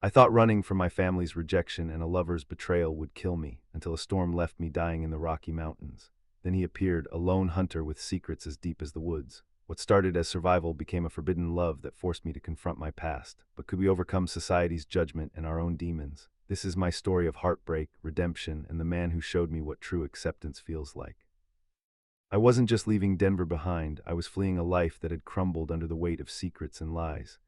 I thought running from my family's rejection and a lover's betrayal would kill me, until a storm left me dying in the Rocky Mountains. Then he appeared, a lone hunter with secrets as deep as the woods. What started as survival became a forbidden love that forced me to confront my past. But could we overcome society's judgment and our own demons? This is my story of heartbreak, redemption, and the man who showed me what true acceptance feels like. I wasn't just leaving Denver behind, I was fleeing a life that had crumbled under the weight of secrets and lies.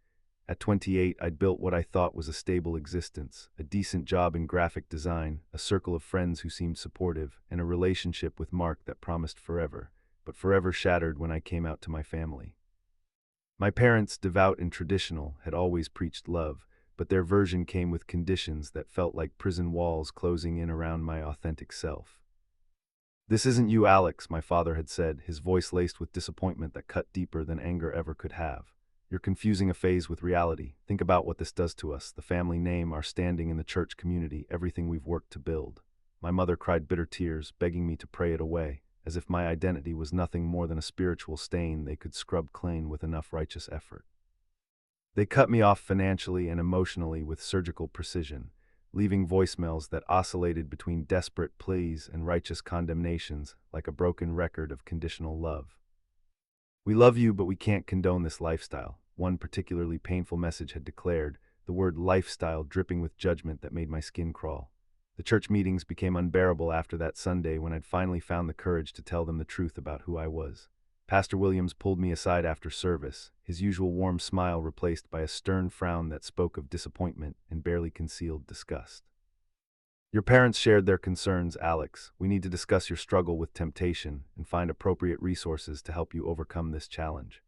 At 28, I'd built what I thought was a stable existence, a decent job in graphic design, a circle of friends who seemed supportive, and a relationship with Mark that promised forever, but forever shattered when I came out to my family. My parents, devout and traditional, had always preached love, but their version came with conditions that felt like prison walls closing in around my authentic self. "This isn't you, Alex," my father had said, his voice laced with disappointment that cut deeper than anger ever could have. "You're confusing a phase with reality. Think about what this does to us, the family name, our standing in the church community, everything we've worked to build." My mother cried bitter tears, begging me to pray it away, as if my identity was nothing more than a spiritual stain they could scrub clean with enough righteous effort. They cut me off financially and emotionally with surgical precision, leaving voicemails that oscillated between desperate pleas and righteous condemnations like a broken record of conditional love. "We love you, but we can't condone this lifestyle," one particularly painful message had declared, the word lifestyle dripping with judgment that made my skin crawl. The church meetings became unbearable after that Sunday when I'd finally found the courage to tell them the truth about who I was. Pastor Williams pulled me aside after service, his usual warm smile replaced by a stern frown that spoke of disappointment and barely concealed disgust. "Your parents shared their concerns, Alex. We need to discuss your struggle with temptation and find appropriate resources to help you overcome this challenge."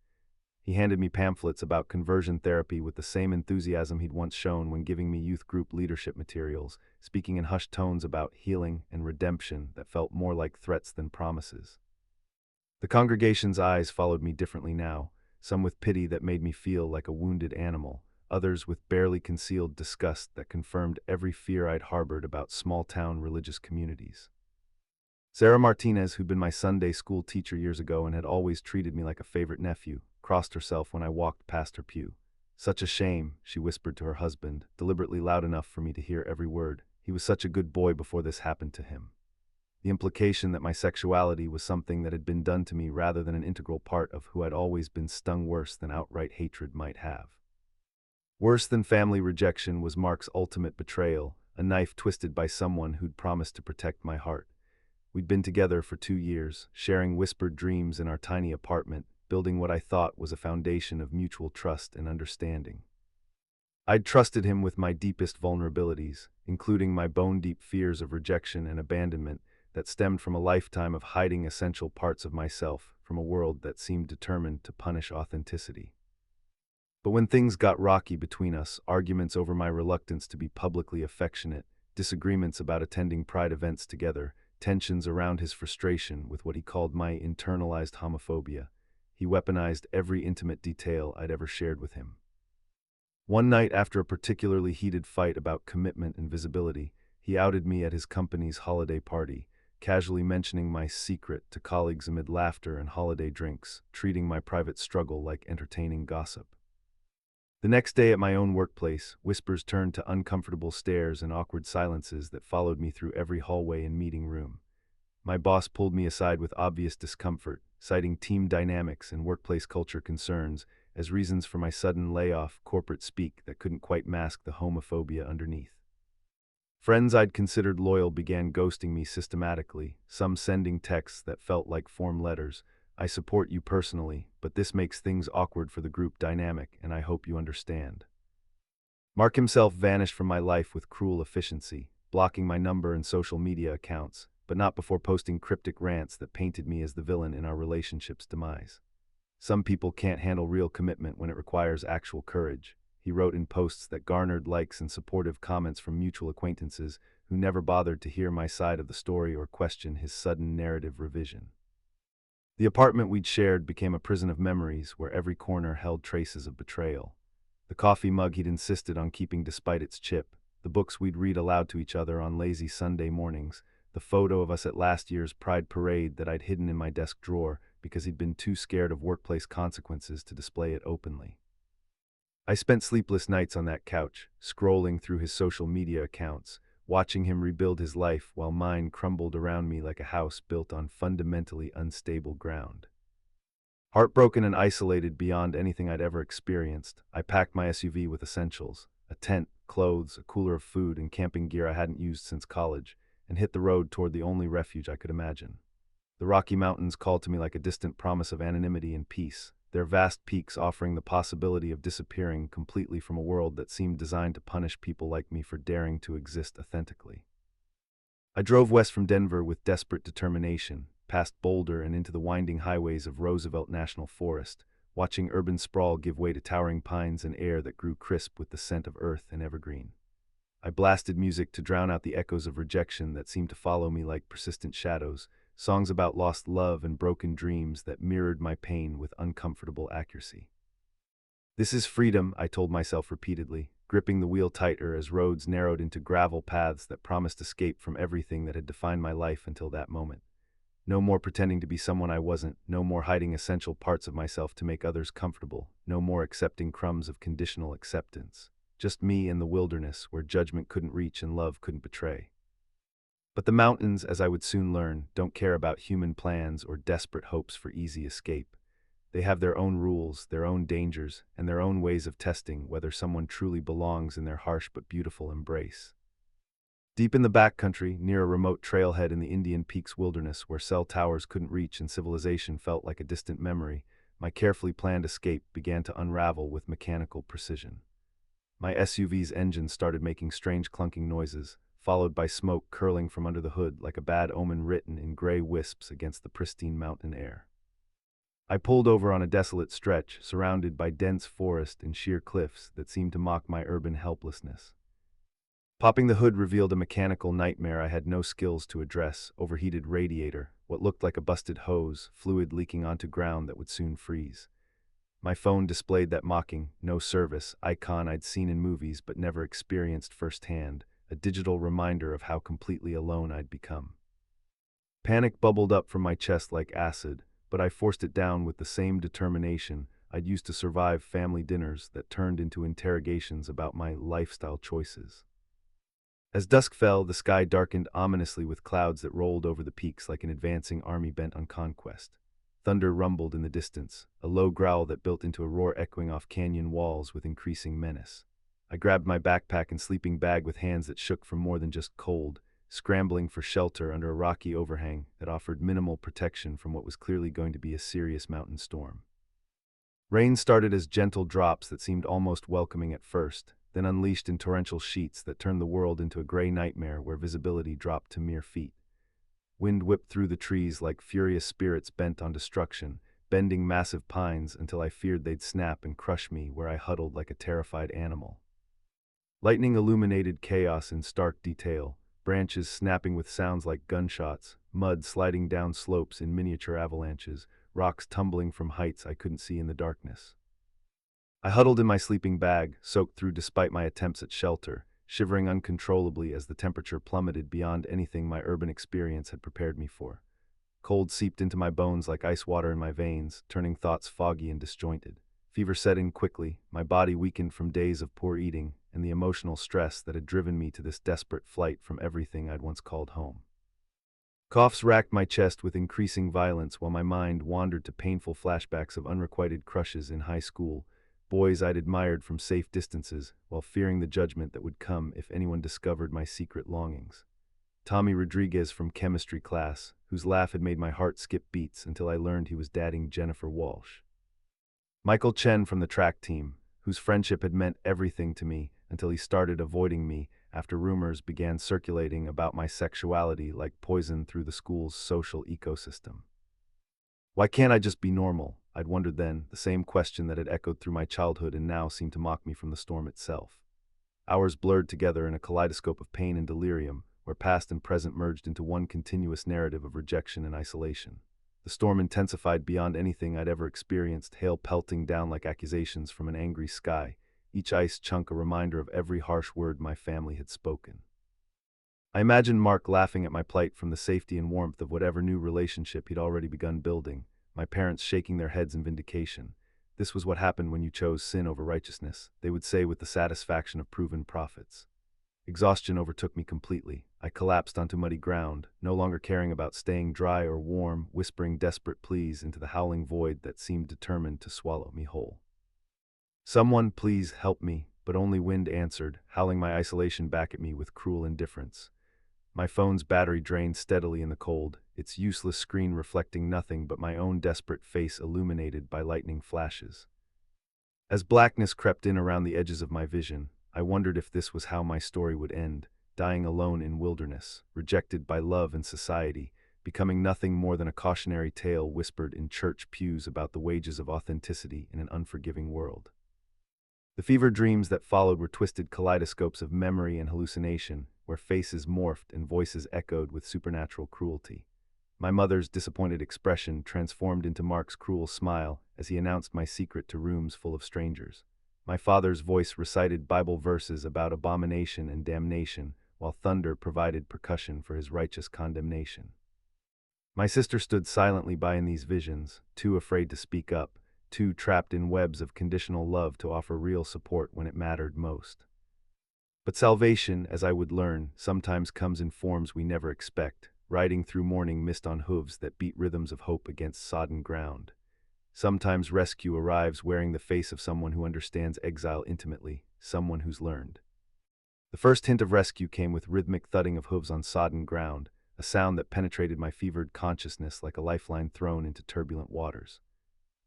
He handed me pamphlets about conversion therapy with the same enthusiasm he'd once shown when giving me youth group leadership materials, speaking in hushed tones about healing and redemption that felt more like threats than promises. The congregation's eyes followed me differently now, some with pity that made me feel like a wounded animal, others with barely concealed disgust that confirmed every fear I'd harbored about small-town religious communities. Sarah Martinez, who'd been my Sunday school teacher years ago and had always treated me like a favorite nephew, crossed herself when I walked past her pew. "Such a shame," she whispered to her husband, deliberately loud enough for me to hear every word. "He was such a good boy before this happened to him." The implication that my sexuality was something that had been done to me rather than an integral part of who I'd always been stung worse than outright hatred might have. Worse than family rejection was Mark's ultimate betrayal, a knife twisted by someone who'd promised to protect my heart. We'd been together for 2 years, sharing whispered dreams in our tiny apartment, building what I thought was a foundation of mutual trust and understanding. I'd trusted him with my deepest vulnerabilities, including my bone-deep fears of rejection and abandonment that stemmed from a lifetime of hiding essential parts of myself from a world that seemed determined to punish authenticity. But when things got rocky between us, arguments over my reluctance to be publicly affectionate, disagreements about attending pride events together, tensions around his frustration with what he called my internalized homophobia, he weaponized every intimate detail I'd ever shared with him. One night, after a particularly heated fight about commitment and visibility, he outed me at his company's holiday party, casually mentioning my secret to colleagues amid laughter and holiday drinks, treating my private struggle like entertaining gossip. The next day at my own workplace, whispers turned to uncomfortable stares and awkward silences that followed me through every hallway and meeting room. My boss pulled me aside with obvious discomfort, citing team dynamics and workplace culture concerns as reasons for my sudden layoff, corporate speak that couldn't quite mask the homophobia underneath. Friends I'd considered loyal began ghosting me systematically, some sending texts that felt like form letters. "I support you personally, but this makes things awkward for the group dynamic, and I hope you understand." Mark himself vanished from my life with cruel efficiency, blocking my number and social media accounts, but not before posting cryptic rants that painted me as the villain in our relationship's demise. "Some people can't handle real commitment when it requires actual courage," he wrote in posts that garnered likes and supportive comments from mutual acquaintances who never bothered to hear my side of the story or question his sudden narrative revision. The apartment we'd shared became a prison of memories where every corner held traces of betrayal. The coffee mug he'd insisted on keeping despite its chip, the books we'd read aloud to each other on lazy Sunday mornings, the photo of us at last year's Pride Parade that I'd hidden in my desk drawer because he'd been too scared of workplace consequences to display it openly. I spent sleepless nights on that couch, scrolling through his social media accounts, watching him rebuild his life while mine crumbled around me like a house built on fundamentally unstable ground. Heartbroken and isolated beyond anything I'd ever experienced, I packed my SUV with essentials, a tent, clothes, a cooler of food, and camping gear I hadn't used since college, and hit the road toward the only refuge I could imagine. The Rocky Mountains called to me like a distant promise of anonymity and peace, their vast peaks offering the possibility of disappearing completely from a world that seemed designed to punish people like me for daring to exist authentically. I drove west from Denver with desperate determination, past Boulder and into the winding highways of Roosevelt National Forest, watching urban sprawl give way to towering pines and air that grew crisp with the scent of earth and evergreen. I blasted music to drown out the echoes of rejection that seemed to follow me like persistent shadows, songs about lost love and broken dreams that mirrored my pain with uncomfortable accuracy. This is freedom, I told myself repeatedly, gripping the wheel tighter as roads narrowed into gravel paths that promised escape from everything that had defined my life until that moment. No more pretending to be someone I wasn't, no more hiding essential parts of myself to make others comfortable, no more accepting crumbs of conditional acceptance. Just me in the wilderness where judgment couldn't reach and love couldn't betray. But the mountains, as I would soon learn, don't care about human plans or desperate hopes for easy escape. They have their own rules, their own dangers, and their own ways of testing whether someone truly belongs in their harsh but beautiful embrace. Deep in the backcountry, near a remote trailhead in the Indian Peaks wilderness where cell towers couldn't reach and civilization felt like a distant memory, my carefully planned escape began to unravel with mechanical precision. My SUV's engine started making strange clunking noises, followed by smoke curling from under the hood like a bad omen written in gray wisps against the pristine mountain air. I pulled over on a desolate stretch, surrounded by dense forest and sheer cliffs that seemed to mock my urban helplessness. Popping the hood revealed a mechanical nightmare I had no skills to address: overheated radiator, what looked like a busted hose, fluid leaking onto ground that would soon freeze. My phone displayed that mocking, no service icon I'd seen in movies but never experienced firsthand, a digital reminder of how completely alone I'd become. Panic bubbled up from my chest like acid, but I forced it down with the same determination I'd used to survive family dinners that turned into interrogations about my lifestyle choices. As dusk fell, the sky darkened ominously with clouds that rolled over the peaks like an advancing army bent on conquest. Thunder rumbled in the distance, a low growl that built into a roar echoing off canyon walls with increasing menace. I grabbed my backpack and sleeping bag with hands that shook from more than just cold, scrambling for shelter under a rocky overhang that offered minimal protection from what was clearly going to be a serious mountain storm. Rain started as gentle drops that seemed almost welcoming at first, then unleashed in torrential sheets that turned the world into a gray nightmare where visibility dropped to mere feet. Wind whipped through the trees like furious spirits bent on destruction, bending massive pines until I feared they'd snap and crush me where I huddled like a terrified animal. Lightning illuminated chaos in stark detail, branches snapping with sounds like gunshots, mud sliding down slopes in miniature avalanches, rocks tumbling from heights I couldn't see in the darkness. I huddled in my sleeping bag, soaked through despite my attempts at shelter, shivering uncontrollably as the temperature plummeted beyond anything my urban experience had prepared me for. Cold seeped into my bones like ice water in my veins, turning thoughts foggy and disjointed. Fever set in quickly, my body weakened from days of poor eating and the emotional stress that had driven me to this desperate flight from everything I'd once called home. Coughs racked my chest with increasing violence while my mind wandered to painful flashbacks of unrequited crushes in high school, boys I'd admired from safe distances, while fearing the judgment that would come if anyone discovered my secret longings. Tommy Rodriguez from chemistry class, whose laugh had made my heart skip beats until I learned he was dating Jennifer Walsh. Michael Chen from the track team, whose friendship had meant everything to me until he started avoiding me after rumors began circulating about my sexuality like poison through the school's social ecosystem. Why can't I just be normal? I'd wondered then, the same question that had echoed through my childhood and now seemed to mock me from the storm itself. Hours blurred together in a kaleidoscope of pain and delirium, where past and present merged into one continuous narrative of rejection and isolation. The storm intensified beyond anything I'd ever experienced, hail pelting down like accusations from an angry sky, each ice chunk a reminder of every harsh word my family had spoken. I imagined Mark laughing at my plight from the safety and warmth of whatever new relationship he'd already begun building, my parents shaking their heads in vindication, This was what happened when you chose sin over righteousness, they would say with the satisfaction of proven prophets. Exhaustion overtook me completely. I collapsed onto muddy ground, no longer caring about staying dry or warm, whispering desperate pleas into the howling void that seemed determined to swallow me whole. "Someone, please help me," but only wind answered, howling my isolation back at me with cruel indifference. My phone's battery drained steadily in the cold, its useless screen reflecting nothing but my own desperate face illuminated by lightning flashes. As blackness crept in around the edges of my vision, I wondered if this was how my story would end, dying alone in wilderness, rejected by love and society, becoming nothing more than a cautionary tale whispered in church pews about the wages of authenticity in an unforgiving world. The fever dreams that followed were twisted kaleidoscopes of memory and hallucination, where faces morphed and voices echoed with supernatural cruelty. My mother's disappointed expression transformed into Mark's cruel smile as he announced my secret to rooms full of strangers. My father's voice recited Bible verses about abomination and damnation, while thunder provided percussion for his righteous condemnation. My sister stood silently by in these visions, too afraid to speak up, too trapped in webs of conditional love to offer real support when it mattered most. But salvation, as I would learn, sometimes comes in forms we never expect, riding through morning mist on hooves that beat rhythms of hope against sodden ground. Sometimes rescue arrives wearing the face of someone who understands exile intimately, someone who's learned. The first hint of rescue came with rhythmic thudding of hooves on sodden ground, a sound that penetrated my fevered consciousness like a lifeline thrown into turbulent waters.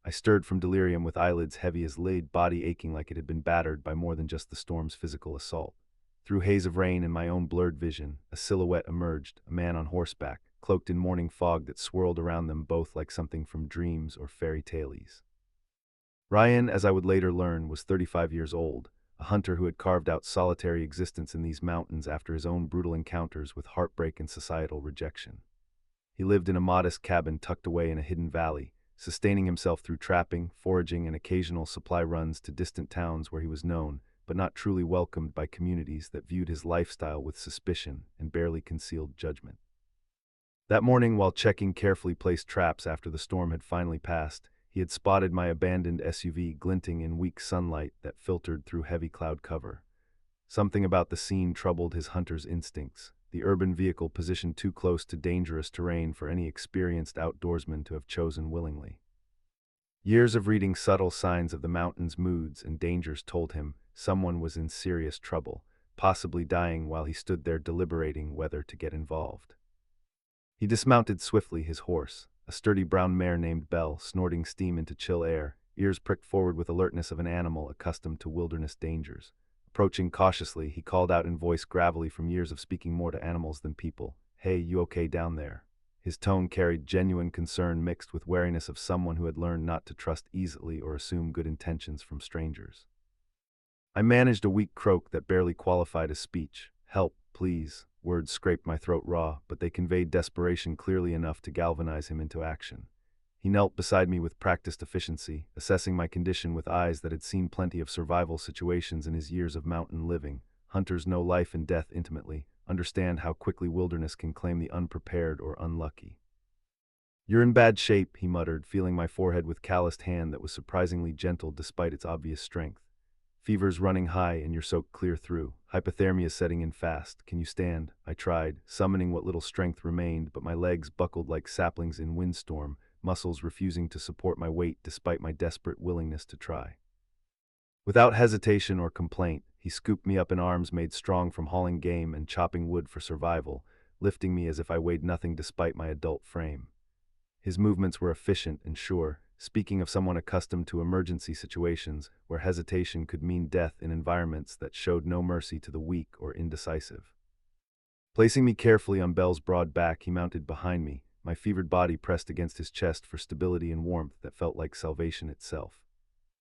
I stirred from delirium with eyelids heavy as lead, body aching like it had been battered by more than just the storm's physical assault. Through haze of rain and my own blurred vision, a silhouette emerged, a man on horseback, cloaked in morning fog that swirled around them both like something from dreams or fairy tales. Ryan, as I would later learn, was 35 years old, a hunter who had carved out solitary existence in these mountains after his own brutal encounters with heartbreak and societal rejection. He lived in a modest cabin tucked away in a hidden valley, sustaining himself through trapping, foraging, and occasional supply runs to distant towns where he was known, but not truly welcomed by communities that viewed his lifestyle with suspicion and barely concealed judgment. That morning, while checking carefully placed traps after the storm had finally passed, he had spotted my abandoned SUV glinting in weak sunlight that filtered through heavy cloud cover. Something about the scene troubled his hunter's instincts, the urban vehicle positioned too close to dangerous terrain for any experienced outdoorsman to have chosen willingly. Years of reading subtle signs of the mountain's moods and dangers told him someone was in serious trouble, possibly dying while he stood there deliberating whether to get involved. He dismounted swiftly, his horse, a sturdy brown mare named Belle, snorting steam into chill air, ears pricked forward with alertness of an animal accustomed to wilderness dangers. Approaching cautiously, he called out in voice gravelly from years of speaking more to animals than people, "Hey, you okay down there?" His tone carried genuine concern mixed with wariness of someone who had learned not to trust easily or assume good intentions from strangers. I managed a weak croak that barely qualified as speech. "Help, please." Words scraped my throat raw, but they conveyed desperation clearly enough to galvanize him into action. He knelt beside me with practiced efficiency, assessing my condition with eyes that had seen plenty of survival situations in his years of mountain living. Hunters know life and death intimately, understand how quickly wilderness can claim the unprepared or unlucky. "You're in bad shape," he muttered, feeling my forehead with calloused hand that was surprisingly gentle despite its obvious strength. "Fever's running high and you're soaked clear through. Hypothermia's setting in fast. Can you stand?" I tried, summoning what little strength remained, but my legs buckled like saplings in windstorm, muscles refusing to support my weight despite my desperate willingness to try. Without hesitation or complaint, he scooped me up in arms made strong from hauling game and chopping wood for survival, lifting me as if I weighed nothing despite my adult frame. His movements were efficient and sure, speaking of someone accustomed to emergency situations where hesitation could mean death in environments that showed no mercy to the weak or indecisive. Placing me carefully on Belle's broad back, he mounted behind me, my fevered body pressed against his chest for stability and warmth that felt like salvation itself.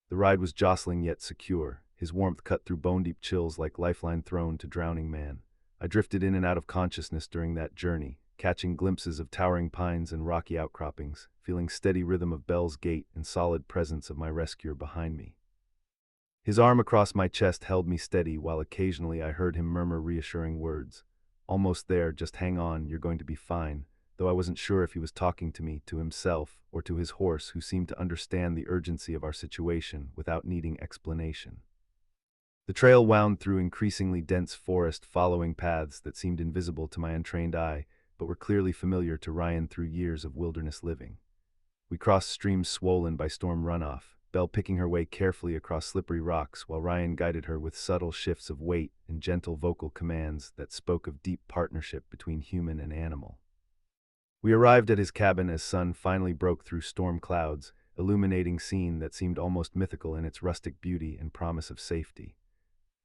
The ride was jostling yet secure, his warmth cut through bone-deep chills like lifeline thrown to drowning man. I drifted in and out of consciousness during that journey, catching glimpses of towering pines and rocky outcroppings, feeling steady rhythm of Belle's gait and solid presence of my rescuer behind me. His arm across my chest held me steady while occasionally I heard him murmur reassuring words. "Almost there, just hang on, you're going to be fine." though I wasn't sure if he was talking to me, to himself, or to his horse, who seemed to understand the urgency of our situation without needing explanation. The trail wound through increasingly dense forest, following paths that seemed invisible to my untrained eye, but were clearly familiar to Ryan through years of wilderness living. We crossed streams swollen by storm runoff, Belle picking her way carefully across slippery rocks while Ryan guided her with subtle shifts of weight and gentle vocal commands that spoke of deep partnership between human and animal. We arrived at his cabin as sun finally broke through storm clouds, illuminating scene that seemed almost mythical in its rustic beauty and promise of safety.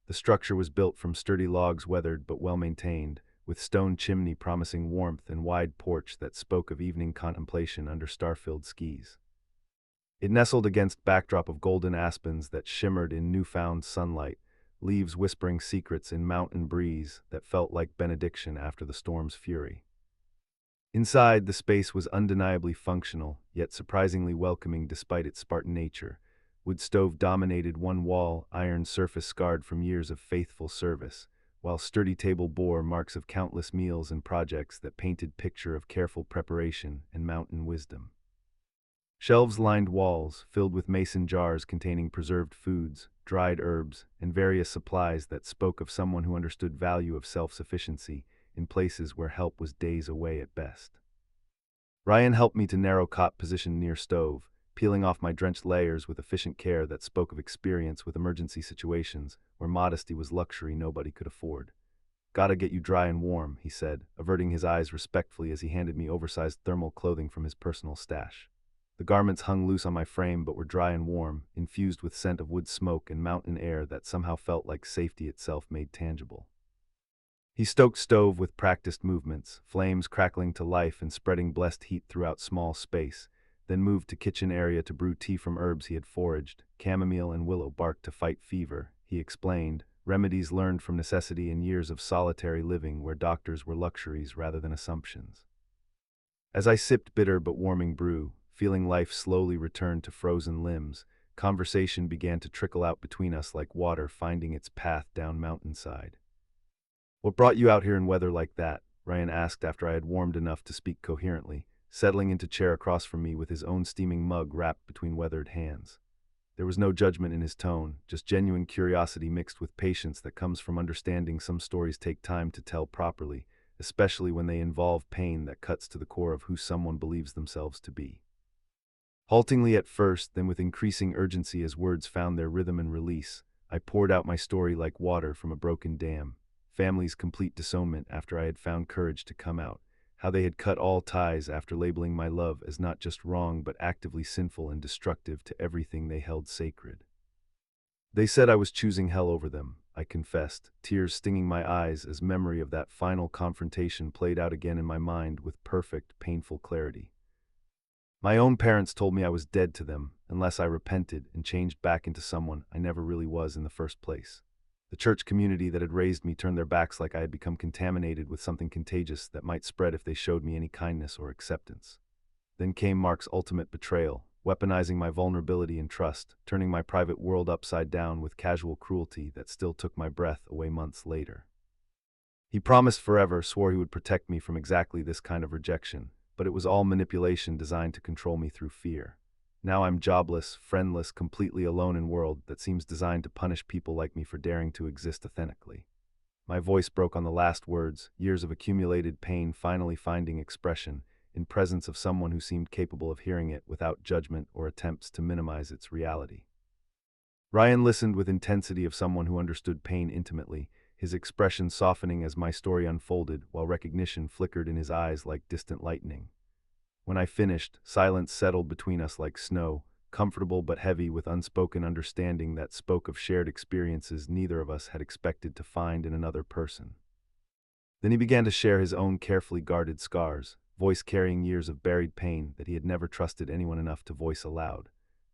The structure was built from sturdy logs, weathered but well-maintained, with stone chimney promising warmth and wide porch that spoke of evening contemplation under star-filled skies. It nestled against backdrop of golden aspens that shimmered in newfound sunlight, leaves whispering secrets in mountain breeze that felt like benediction after the storm's fury. Inside, the space was undeniably functional, yet surprisingly welcoming despite its Spartan nature. Wood stove dominated one wall, iron surface scarred from years of faithful service, while sturdy table bore marks of countless meals and projects that painted picture of careful preparation and mountain wisdom. Shelves lined walls, filled with mason jars containing preserved foods, dried herbs, and various supplies that spoke of someone who understood value of self-sufficiency in places where help was days away at best. Ryan helped me to narrow cot position near stove, peeling off my drenched layers with efficient care that spoke of experience with emergency situations where modesty was luxury nobody could afford. "Gotta get you dry and warm," he said, averting his eyes respectfully as he handed me oversized thermal clothing from his personal stash. The garments hung loose on my frame but were dry and warm, infused with scent of wood smoke and mountain air that somehow felt like safety itself made tangible. He stoked stove with practiced movements, flames crackling to life and spreading blessed heat throughout small space, then moved to kitchen area to brew tea from herbs he had foraged, chamomile and willow bark to fight fever, he explained, remedies learned from necessity in years of solitary living where doctors were luxuries rather than assumptions. As I sipped bitter but warming brew, feeling life slowly return to frozen limbs, conversation began to trickle out between us like water finding its path down mountainside. "What brought you out here in weather like that?" Ryan asked after I had warmed enough to speak coherently, settling into chair across from me with his own steaming mug wrapped between weathered hands. There was no judgment in his tone, just genuine curiosity mixed with patience that comes from understanding some stories take time to tell properly, especially when they involve pain that cuts to the core of who someone believes themselves to be. Haltingly at first, then with increasing urgency as words found their rhythm and release, I poured out my story like water from a broken dam. Family's complete disownment after I had found courage to come out, how they had cut all ties after labeling my love as not just wrong but actively sinful and destructive to everything they held sacred. They said I was choosing hell over them, I confessed, tears stinging my eyes as memory of that final confrontation played out again in my mind with perfect, painful clarity. My own parents told me I was dead to them unless I repented and changed back into someone I never really was in the first place. The church community that had raised me turned their backs like I had become contaminated with something contagious that might spread if they showed me any kindness or acceptance. Then came Mark's ultimate betrayal, weaponizing my vulnerability and trust, turning my private world upside down with casual cruelty that still took my breath away months later. He promised forever, swore he would protect me from exactly this kind of rejection, but it was all manipulation designed to control me through fear. Now I'm jobless, friendless, completely alone in a world that seems designed to punish people like me for daring to exist authentically. My voice broke on the last words, years of accumulated pain finally finding expression, in presence of someone who seemed capable of hearing it without judgment or attempts to minimize its reality. Ryan listened with intensity of someone who understood pain intimately, his expression softening as my story unfolded, while recognition flickered in his eyes like distant lightning. When I finished, silence settled between us like snow, comfortable but heavy with unspoken understanding that spoke of shared experiences neither of us had expected to find in another person. Then he began to share his own carefully guarded scars, voice carrying years of buried pain that he had never trusted anyone enough to voice aloud.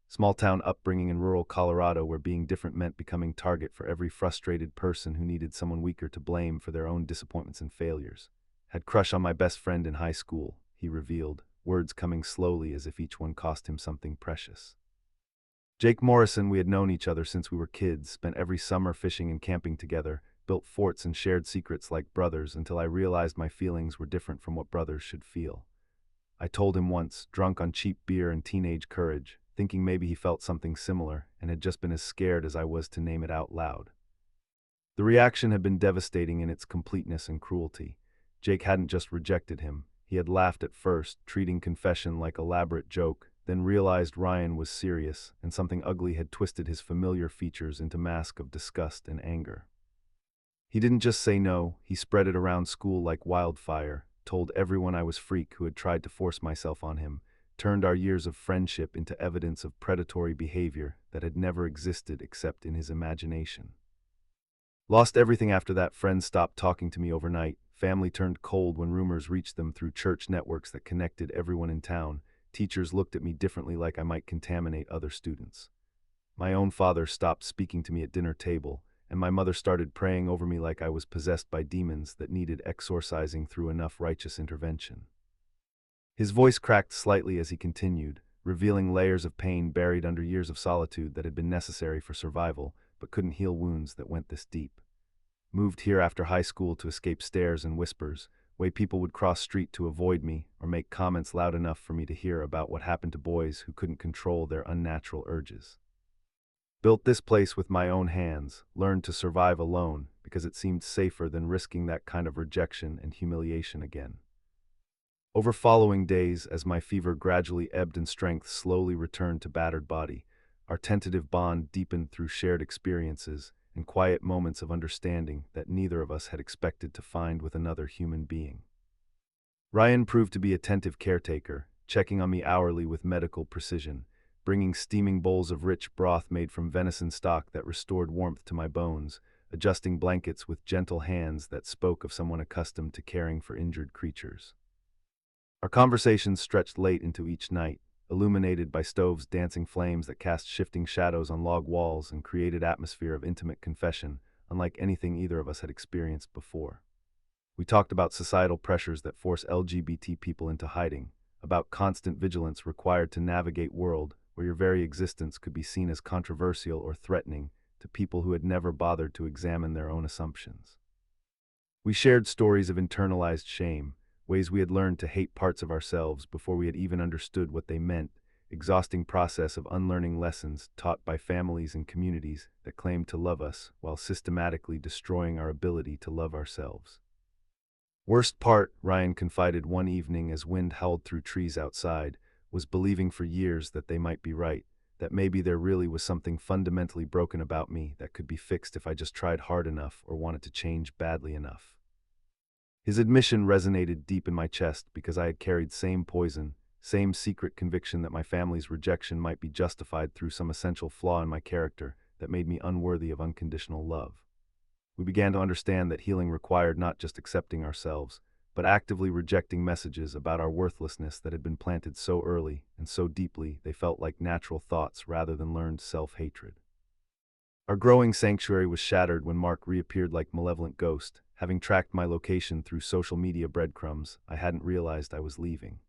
Small-town upbringing in rural Colorado where being different meant becoming target for every frustrated person who needed someone weaker to blame for their own disappointments and failures. Had crush on my best friend in high school, he revealed, words coming slowly as if each one cost him something precious. Jake Morrison, we had known each other since we were kids, spent every summer fishing and camping together, built forts and shared secrets like brothers until I realized my feelings were different from what brothers should feel. I told him once, drunk on cheap beer and teenage courage, thinking maybe he felt something similar and had just been as scared as I was to name it out loud. The reaction had been devastating in its completeness and cruelty. Jake hadn't just rejected him. He had laughed at first, treating confession like elaborate joke, then realized Ryan was serious, and something ugly had twisted his familiar features into mask of disgust and anger. He didn't just say no, he spread it around school like wildfire, told everyone I was freak who had tried to force myself on him, turned our years of friendship into evidence of predatory behavior that had never existed except in his imagination. Lost everything after that. Friends stopped talking to me overnight. Family turned cold when rumors reached them through church networks that connected everyone in town. Teachers looked at me differently, like I might contaminate other students. My own father stopped speaking to me at dinner table, and my mother started praying over me like I was possessed by demons that needed exorcising through enough righteous intervention. His voice cracked slightly as he continued, revealing layers of pain buried under years of solitude that had been necessary for survival, but couldn't heal wounds that went this deep. Moved here after high school to escape stares and whispers, way people would cross street to avoid me or make comments loud enough for me to hear about what happened to boys who couldn't control their unnatural urges. Built this place with my own hands, learned to survive alone because it seemed safer than risking that kind of rejection and humiliation again. Over following days, as my fever gradually ebbed and strength slowly returned to battered body, our tentative bond deepened through shared experiences and quiet moments of understanding that neither of us had expected to find with another human being. Ryan proved to be attentive caretaker, checking on me hourly with medical precision, bringing steaming bowls of rich broth made from venison stock that restored warmth to my bones, adjusting blankets with gentle hands that spoke of someone accustomed to caring for injured creatures. Our conversations stretched late into each night, illuminated by stoves' dancing flames that cast shifting shadows on log walls and created atmosphere of intimate confession, unlike anything either of us had experienced before. We talked about societal pressures that force LGBT people into hiding, about constant vigilance required to navigate world where your very existence could be seen as controversial or threatening to people who had never bothered to examine their own assumptions. We shared stories of internalized shame, ways we had learned to hate parts of ourselves before we had even understood what they meant, exhausting process of unlearning lessons taught by families and communities that claimed to love us while systematically destroying our ability to love ourselves. Worst part, Ryan confided one evening as wind howled through trees outside, was believing for years that they might be right, that maybe there really was something fundamentally broken about me that could be fixed if I just tried hard enough or wanted to change badly enough. His admission resonated deep in my chest because I had carried same poison, same secret conviction that my family's rejection might be justified through some essential flaw in my character that made me unworthy of unconditional love. We began to understand that healing required not just accepting ourselves, but actively rejecting messages about our worthlessness that had been planted so early and so deeply they felt like natural thoughts rather than learned self-hatred. Our growing sanctuary was shattered when Mark reappeared like malevolent ghost. Having tracked my location through social media breadcrumbs, I hadn't realized I was leaving.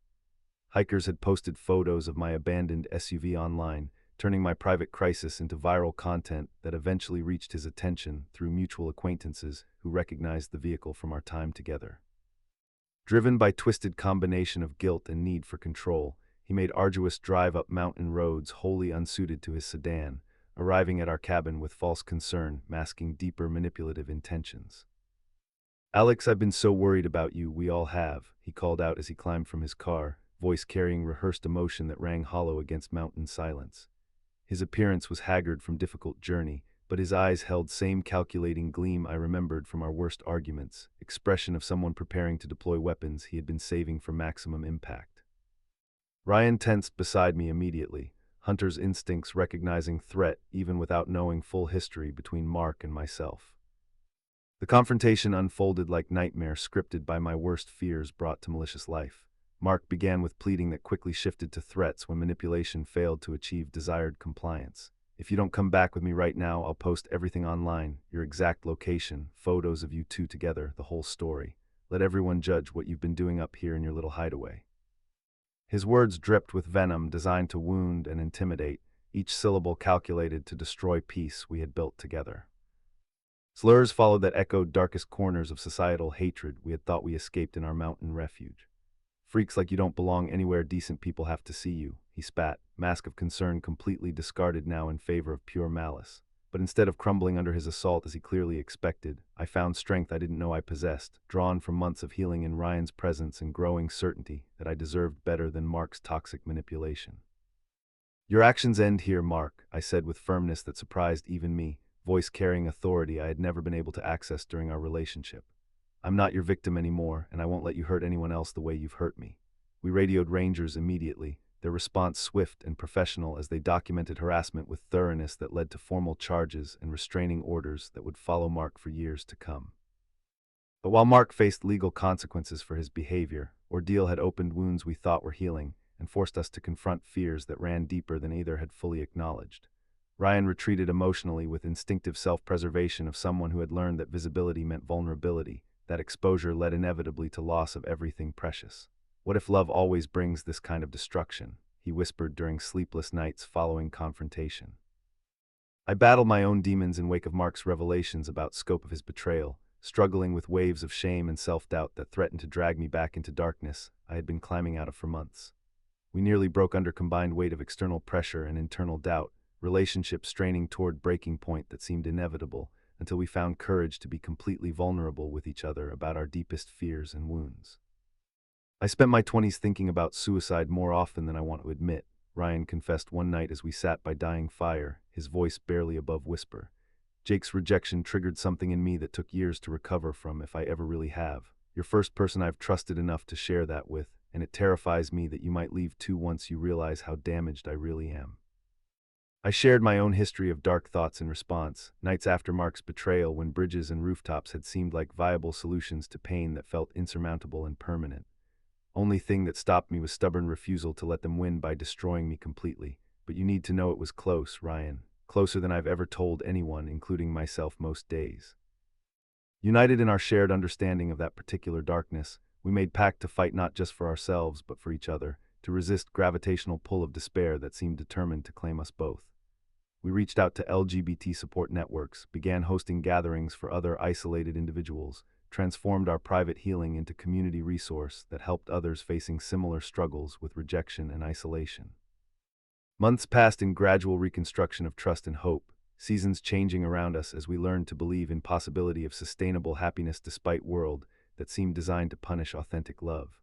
Hikers had posted photos of my abandoned SUV online, turning my private crisis into viral content that eventually reached his attention through mutual acquaintances who recognized the vehicle from our time together. Driven by twisted combination of guilt and need for control, he made arduous drive up mountain roads wholly unsuited to his sedan, arriving at our cabin with false concern masking deeper manipulative intentions. "Alex, I've been so worried about you, we all have," he called out as he climbed from his car, voice carrying rehearsed emotion that rang hollow against mountain silence. His appearance was haggard from difficult journey, but his eyes held same calculating gleam I remembered from our worst arguments, expression of someone preparing to deploy weapons he had been saving for maximum impact. Ryan tensed beside me immediately, hunter's instincts recognizing threat even without knowing full history between Mark and myself. The confrontation unfolded like nightmare scripted by my worst fears brought to malicious life. Mark began with pleading that quickly shifted to threats when manipulation failed to achieve desired compliance. "If you don't come back with me right now, I'll post everything online, your exact location, photos of you two together, the whole story. Let everyone judge what you've been doing up here in your little hideaway." His words dripped with venom designed to wound and intimidate, each syllable calculated to destroy peace we had built together. Slurs followed that echoed darkest corners of societal hatred we had thought we escaped in our mountain refuge. Freaks like you don't belong anywhere decent people have to see you, he spat, mask of concern completely discarded now in favor of pure malice. But instead of crumbling under his assault as he clearly expected, I found strength I didn't know I possessed, drawn from months of healing in Ryan's presence and growing certainty that I deserved better than Mark's toxic manipulation. Your actions end here, Mark, I said with firmness that surprised even me, voice carrying authority I had never been able to access during our relationship. I'm not your victim anymore, and I won't let you hurt anyone else the way you've hurt me. We radioed Rangers immediately, their response swift and professional as they documented harassment with thoroughness that led to formal charges and restraining orders that would follow Mark for years to come. But while Mark faced legal consequences for his behavior, ordeal had opened wounds we thought were healing and forced us to confront fears that ran deeper than either had fully acknowledged. Ryan retreated emotionally with instinctive self-preservation of someone who had learned that visibility meant vulnerability, that exposure led inevitably to loss of everything precious. What if love always brings this kind of destruction? He whispered during sleepless nights following confrontation. I battled my own demons in wake of Mark's revelations about scope of his betrayal, struggling with waves of shame and self-doubt that threatened to drag me back into darkness I had been climbing out of for months. We nearly broke under combined weight of external pressure and internal doubt, relationships straining toward breaking point that seemed inevitable, until we found courage to be completely vulnerable with each other about our deepest fears and wounds. I spent my 20s thinking about suicide more often than I want to admit, Ryan confessed one night as we sat by dying fire, his voice barely above whisper. Jake's rejection triggered something in me that took years to recover from, if I ever really have. You're first person I've trusted enough to share that with, and it terrifies me that you might leave too once you realize how damaged I really am. I shared my own history of dark thoughts in response, nights after Mark's betrayal when bridges and rooftops had seemed like viable solutions to pain that felt insurmountable and permanent. Only thing that stopped me was stubborn refusal to let them win by destroying me completely. But you need to know it was close, Ryan. Closer than I've ever told anyone, including myself most days. United in our shared understanding of that particular darkness, we made pact to fight not just for ourselves but for each other, to resist gravitational pull of despair that seemed determined to claim us both. We reached out to LGBT support networks, began hosting gatherings for other isolated individuals, transformed our private healing into community resource that helped others facing similar struggles with rejection and isolation. Months passed in gradual reconstruction of trust and hope, seasons changing around us as we learned to believe in possibility of sustainable happiness despite world that seemed designed to punish authentic love.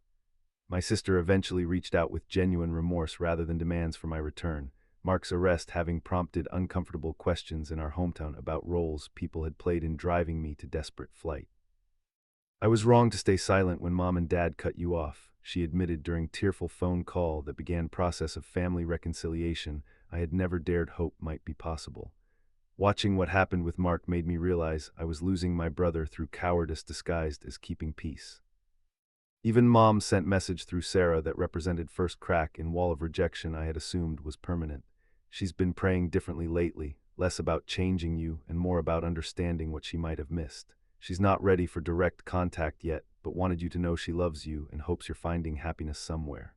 My sister eventually reached out with genuine remorse rather than demands for my return, Mark's arrest having prompted uncomfortable questions in our hometown about roles people had played in driving me to desperate flight. I was wrong to stay silent when Mom and Dad cut you off, she admitted during tearful phone call that began process of family reconciliation I had never dared hope might be possible. Watching what happened with Mark made me realize I was losing my brother through cowardice disguised as keeping peace. Even Mom sent message through Sarah that represented first crack in wall of rejection I had assumed was permanent. She's been praying differently lately, less about changing you and more about understanding what she might have missed. She's not ready for direct contact yet, but wanted you to know she loves you and hopes you're finding happiness somewhere.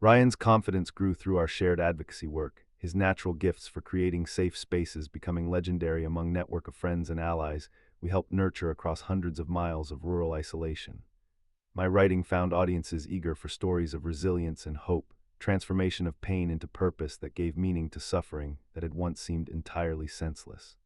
Ryan's confidence grew through our shared advocacy work, his natural gifts for creating safe spaces becoming legendary among network of friends and allies we helped nurture across hundreds of miles of rural isolation. My writing found audiences eager for stories of resilience and hope, transformation of pain into purpose that gave meaning to suffering that had once seemed entirely senseless.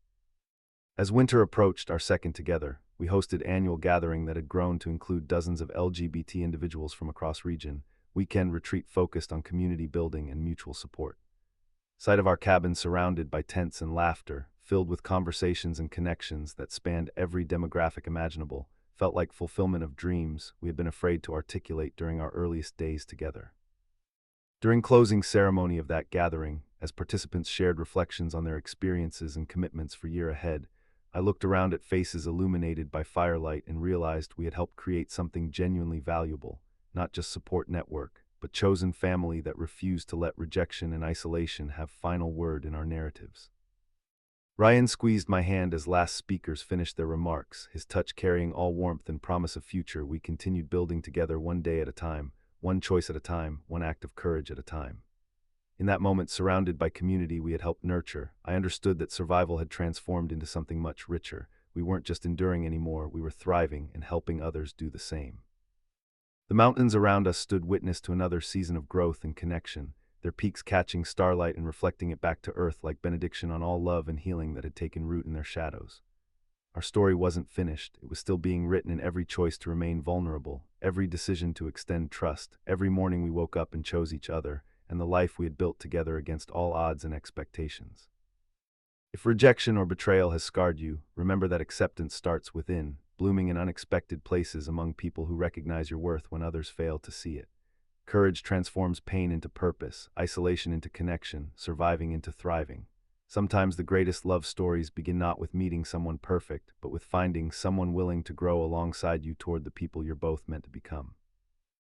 As winter approached our second together, we hosted annual gathering that had grown to include dozens of LGBT individuals from across region, weekend retreat focused on community building and mutual support. Sight of our cabin surrounded by tents and laughter, filled with conversations and connections that spanned every demographic imaginable, felt like fulfillment of dreams we had been afraid to articulate during our earliest days together. During closing ceremony of that gathering, as participants shared reflections on their experiences and commitments for year ahead, I looked around at faces illuminated by firelight and realized we had helped create something genuinely valuable, not just support network, but chosen family that refused to let rejection and isolation have final word in our narratives. Ryan squeezed my hand as last speakers finished their remarks, his touch carrying all warmth and promise of future we continued building together one day at a time, one choice at a time, one act of courage at a time. In that moment, surrounded by community we had helped nurture, I understood that survival had transformed into something much richer. We weren't just enduring anymore, we were thriving and helping others do the same. The mountains around us stood witness to another season of growth and connection, their peaks catching starlight and reflecting it back to earth like benediction on all love and healing that had taken root in their shadows. Our story wasn't finished, it was still being written in every choice to remain vulnerable, every decision to extend trust, every morning we woke up and chose each other, and the life we had built together against all odds and expectations. If rejection or betrayal has scarred you, remember that acceptance starts within, blooming in unexpected places among people who recognize your worth when others fail to see it. Courage transforms pain into purpose, isolation into connection, surviving into thriving. Sometimes the greatest love stories begin not with meeting someone perfect, but with finding someone willing to grow alongside you toward the people you're both meant to become.